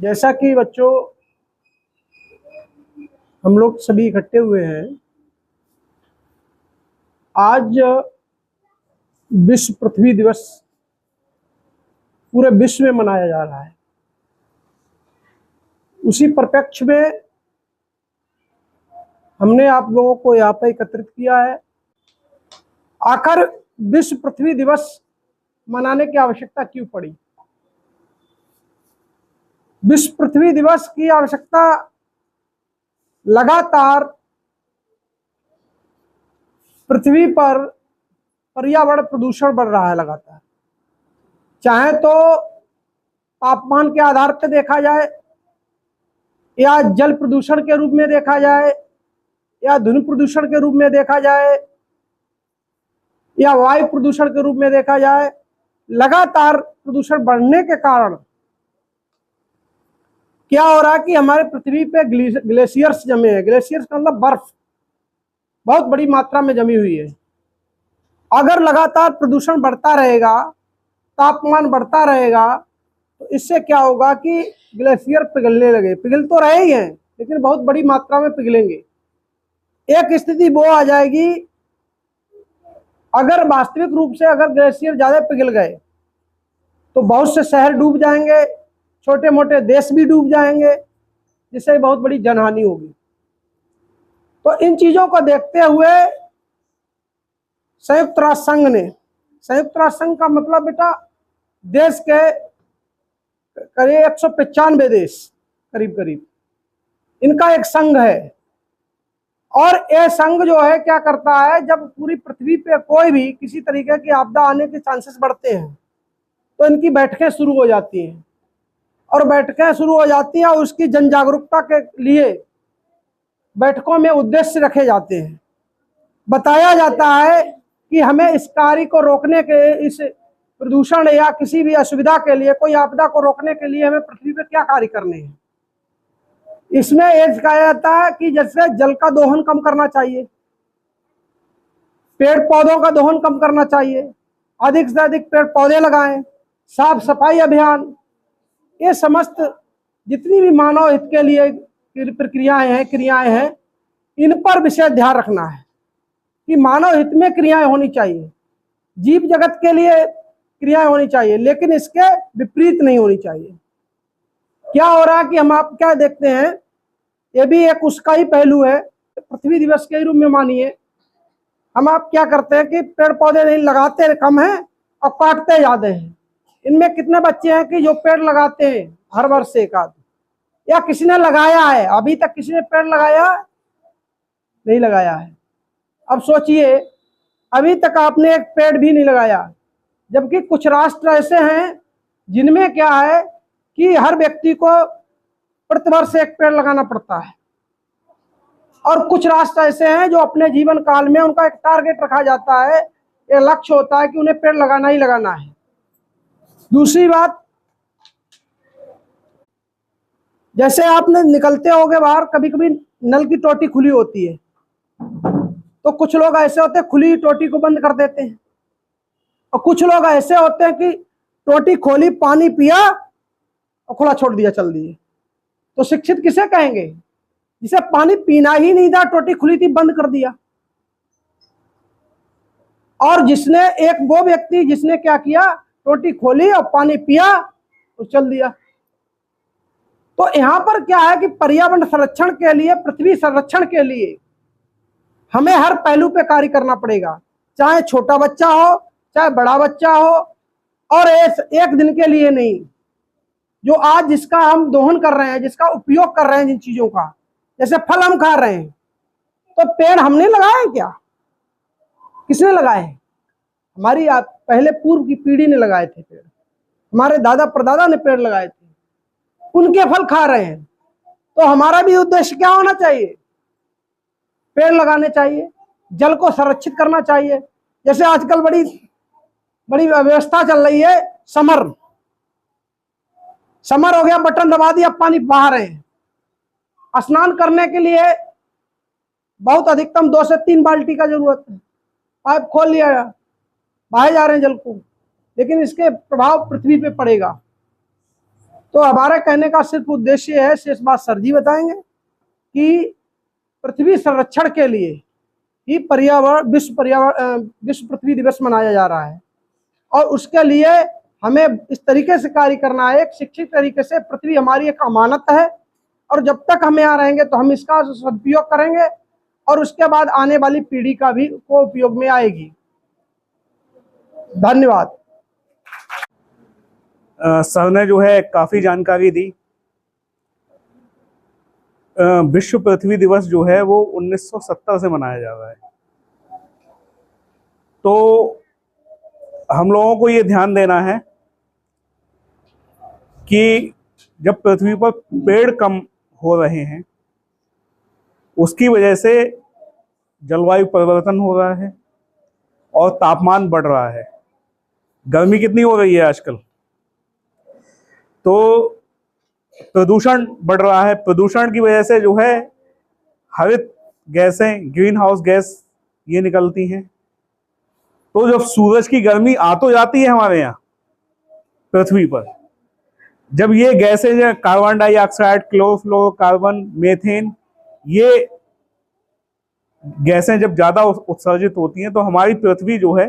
जैसा कि बच्चों हम लोग सभी इकट्ठे हुए हैं, आज विश्व पृथ्वी दिवस पूरे विश्व में मनाया जा रहा है। उसी परिप्रेक्ष्य में हमने आप लोगों को यहाँ पर एकत्रित किया है। आखिर विश्व पृथ्वी दिवस मनाने की आवश्यकता क्यों पड़ी? विश्व पृथ्वी दिवस की आवश्यकता लगातार पृथ्वी पर पर्यावरण प्रदूषण बढ़ रहा है लगातार। चाहे तो तापमान के आधार पर देखा जाए, या जल प्रदूषण के रूप में देखा जाए, या ध्वनि प्रदूषण के रूप में देखा जाए, या वायु प्रदूषण के रूप में देखा जाए, लगातार प्रदूषण बढ़ने के कारण क्या हो रहा है कि हमारे पृथ्वी पे ग्लेशियर्स जमे हैं। ग्लेशियर्स का मतलब बर्फ बहुत बड़ी मात्रा में जमी हुई है। अगर लगातार प्रदूषण बढ़ता रहेगा, तापमान बढ़ता रहेगा, तो इससे क्या होगा कि ग्लेशियर पिघलने लगे। पिघल तो रहे ही हैं, लेकिन बहुत बड़ी मात्रा में पिघलेंगे। एक स्थिति वो आ जाएगी, अगर वास्तविक रूप से अगर ग्लेशियर ज्यादा पिघल गए तो बहुत से शहर डूब जाएंगे, छोटे मोटे देश भी डूब जाएंगे, जिससे बहुत बड़ी जनहानि होगी। तो इन चीजों को देखते हुए संयुक्त राष्ट्र संघ ने, संयुक्त राष्ट्र संघ का मतलब बेटा देश के करीब 195 देश करीब करीब इनका एक संघ है। और ये संघ जो है क्या करता है, जब पूरी पृथ्वी पे कोई भी किसी तरीके की आपदा आने के चांसेस बढ़ते हैं तो इनकी बैठकें शुरू हो जाती हैं। और बैठकें शुरू हो जाती हैं, उसकी जन जागरूकता के लिए बैठकों में उद्देश्य रखे जाते हैं। बताया जाता है कि हमें इस कार्य को रोकने के, इस प्रदूषण या किसी भी असुविधा के लिए, कोई आपदा को रोकने के लिए हमें पृथ्वी पर क्या कार्य करने हैं। इसमें यह कहा जाता है कि जैसे जल का दोहन कम करना चाहिए, पेड़ पौधों का दोहन कम करना चाहिए, अधिक से अधिक पेड़ पौधे लगाएं, साफ सफाई अभियान, ये समस्त जितनी भी मानव हित के लिए प्रक्रियाएं हैं, क्रियाएं हैं, इन पर विशेष ध्यान रखना है कि मानव हित में क्रियाएं होनी चाहिए, जीव जगत के लिए क्रियाएं होनी चाहिए, लेकिन इसके विपरीत नहीं होनी चाहिए। क्या हो रहा है कि हम आप क्या देखते हैं, ये भी एक उसका ही पहलू है। पृथ्वी दिवस के रूप में मानिए, हम आप क्या करते हैं कि पेड़ पौधे नहीं लगाते, कम है और काटते ज्यादा हैं। इनमें कितने बच्चे हैं कि जो पेड़ लगाते हैं हर वर्ष एक आध, या किसी ने लगाया है? अभी तक किसी ने पेड़ लगाया नहीं लगाया है। अब सोचिए, अभी तक आपने एक पेड़ भी नहीं लगाया, जबकि कुछ राष्ट्र ऐसे हैं जिनमें क्या है कि हर व्यक्ति को प्रतिवर्ष एक पेड़ लगाना पड़ता है। और कुछ राष्ट्र ऐसे हैं जो अपने जीवन काल में उनका एक टारगेट रखा जाता है, एक लक्ष्य होता है कि उन्हें पेड़ लगाना ही लगाना है। दूसरी बात, जैसे आपने निकलते होगे बाहर, कभी कभी नल की टोटी खुली होती है, तो कुछ लोग ऐसे होते हैं खुली टोटी को बंद कर देते हैं, और कुछ लोग ऐसे होते हैं कि टोटी खोली, पानी पिया और खुला छोड़ दिया, चल दिए। तो शिक्षित किसे कहेंगे? जिसे पानी पीना ही नहीं था, टोटी खुली थी, बंद कर दिया। और जिसने, एक वो व्यक्ति जिसने क्या किया, टोटी खोली और पानी पिया और चल दिया। तो यहां पर क्या है कि पर्यावरण संरक्षण के लिए, पृथ्वी संरक्षण के लिए हमें हर पहलू पे कार्य करना पड़ेगा, चाहे छोटा बच्चा हो चाहे बड़ा बच्चा हो। और एक दिन के लिए नहीं, जो आज जिसका हम दोहन कर रहे हैं, जिसका उपयोग कर रहे हैं जिन चीजों का, जैसे फल हम खा रहे हैं, तो पेड़ हमने लगाए क्या? किसने लगाए? हमारी पहले पूर्व की पीढ़ी ने लगाए थे पेड़, हमारे दादा परदादा ने पेड़ लगाए थे, उनके फल खा रहे हैं। तो हमारा भी उद्देश्य क्या होना चाहिए? पेड़ लगाने चाहिए, जल को संरक्षित करना चाहिए। जैसे आजकल बड़ी बड़ी व्यवस्था चल रही है, समर हो गया, बटन दबा दिया, पानी बहा रहे हैं। स्नान करने के लिए बहुत अधिकतम 2 से 3 बाल्टी का जरूरत है, पाइप खोल लिया, बहाए जा रहे हैं जल को, लेकिन इसके प्रभाव पृथ्वी पे पड़ेगा। तो हमारा कहने का सिर्फ उद्देश्य है, शेष बात सर जी बताएंगे, कि पृथ्वी संरक्षण के लिए ही विश्व पृथ्वी दिवस मनाया जा रहा है, और उसके लिए हमें इस तरीके से कार्य करना है, एक शिक्षित तरीके से। पृथ्वी हमारी एक अमानत है, और जब तक हम यहाँ रहेंगे तो हम इसका सदुपयोग करेंगे, और उसके बाद आने वाली पीढ़ी का भी को उपयोग में आएगी। धन्यवाद। सर ने जो है काफी जानकारी दी। विश्व पृथ्वी दिवस जो है वो 1970 से मनाया जा रहा है। तो हम लोगों को ये ध्यान देना है कि जब पृथ्वी पर पेड़ कम हो रहे हैं, उसकी वजह से जलवायु परिवर्तन हो रहा है और तापमान बढ़ रहा है। गर्मी कितनी हो रही है आजकल, तो प्रदूषण बढ़ रहा है। प्रदूषण की वजह से जो है हरित गैसें, ग्रीन हाउस गैस ये निकलती हैं। तो जब सूरज की गर्मी आ तो जाती है हमारे यहाँ पृथ्वी पर, जब ये गैसें कार्बन डाइऑक्साइड, क्लोरोफ्लोरोकार्बन, मीथेन, ये गैसें जब ज्यादा उत्सर्जित होती हैं तो हमारी पृथ्वी जो है,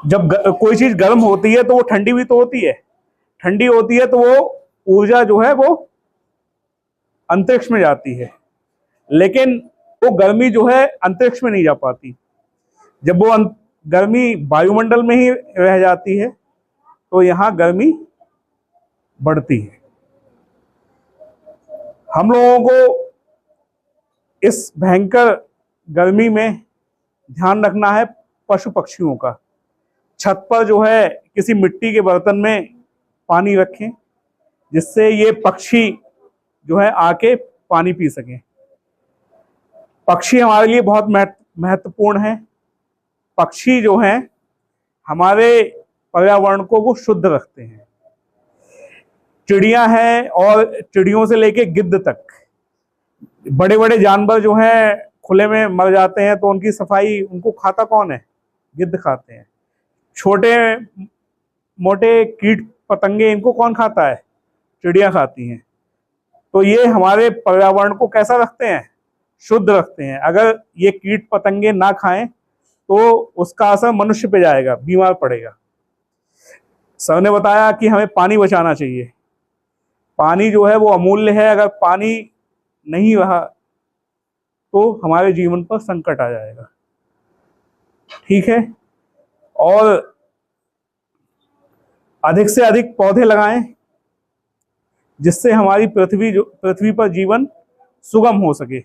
जब कोई चीज गर्म होती है तो वो ठंडी भी तो होती है। ठंडी होती है तो वो ऊर्जा जो है वो अंतरिक्ष में जाती है, लेकिन वो गर्मी जो है अंतरिक्ष में नहीं जा पाती। जब वो गर्मी वायुमंडल में ही रह जाती है तो यहाँ गर्मी बढ़ती है। हम लोगों को इस भयंकर गर्मी में ध्यान रखना है पशु पक्षियों का। छत पर जो है किसी मिट्टी के बर्तन में पानी रखें, जिससे ये पक्षी जो है आके पानी पी सकें। पक्षी हमारे लिए बहुत महत्वपूर्ण है। पक्षी जो हैं हमारे पर्यावरण को वो शुद्ध रखते हैं। चिड़ियां हैं, और चिड़ियों से लेके गिद्ध तक बड़े बड़े जानवर जो हैं खुले में मर जाते हैं तो उनकी सफाई, उनको खाता कौन है? गिद्ध खाते हैं। छोटे मोटे कीट पतंगे, इनको कौन खाता है? चिड़िया खाती हैं। तो ये हमारे पर्यावरण को कैसा रखते हैं? शुद्ध रखते हैं। अगर ये कीट पतंगे ना खाएं तो उसका असर मनुष्य पे जाएगा, बीमार पड़ेगा। सर ने बताया कि हमें पानी बचाना चाहिए। पानी जो है वो अमूल्य है। अगर पानी नहीं रहा तो हमारे जीवन पर संकट आ जाएगा। ठीक है, और अधिक से अधिक पौधे लगाएं, जिससे हमारी पृथ्वी पर जीवन सुगम हो सके।